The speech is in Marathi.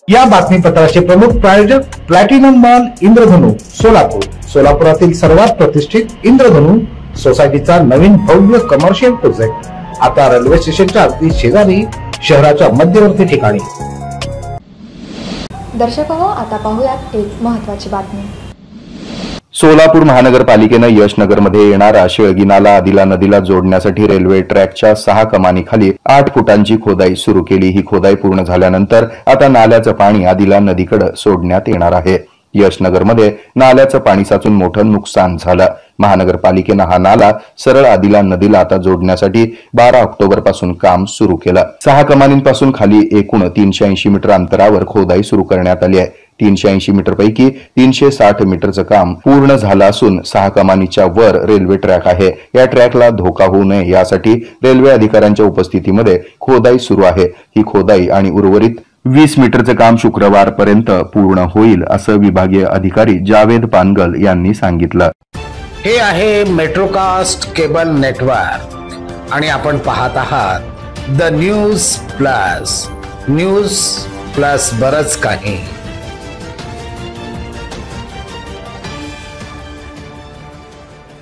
या बातमीपत्राचे प्रमुख प्रायोजक प्लॅटिनम मॉल इंद्रधनु सोलापूर। सोलापुरातील सर्वात प्रतिष्ठित इंद्रधनु सोसायटीचा नवीन भव्य कमर्शियल प्रोजेक्ट आता रेल्वे स्टेशनच्या अगदी शेजारी शहराच्या मध्यवर्ती ठिकाणी। दर्शक हो, आता पाहूयात एक महत्त्वाची बातमी। सोलापूर महानगरपालिकेने यशनगरमध्ये येणारा शेळगी नाला आदिला नदीला जोडण्यासाठी रेल्वे ट्रॅकच्या 6 कमानीखाली 8 फुटांची खोदाई सुरू केली। ही खोदाई पूर्ण झाल्यानंतर आता नाल्याचं पाणी आदिला नदीकडे सोडण्यात येणार आहे। यशनगरमध्ये नाल्याचं पाणी साचून मोठं नुकसान झालं। महानगरपालिकेने हा नाला सरळ आदिला नदीला आता जोडण्यासाठी 12 ऑक्टोबर पासून काम सुरू केलं। 6 कमानींपासून खाली एकूण 380 मीटर अंतरावर खोदाई सुरू करण्यात आली आहे। 380 मीटर पैकी 360 मीटरचं काम पूर्ण झालं असून 6 कमानीच्या वर रेल्वे ट्रॅक आहे। या ट्रॅकला धोका होऊ नये यासाठी रेल्वे अधिकाऱ्यांच्या उपस्थितीमध्ये खोदाई सुरू आहे। ही खोदाई आणि उर्वरित 20 मीटरचं काम शुक्रवारपर्यंत पूर्ण होईल असं विभागीय अधिकारी जावेद पानगल यांनी सांगितलं। हे आहे मेट्रोकास्ट केबल नेटवर्क आणि आपण पाहत आहात द न्यूज प्लस बरच काही।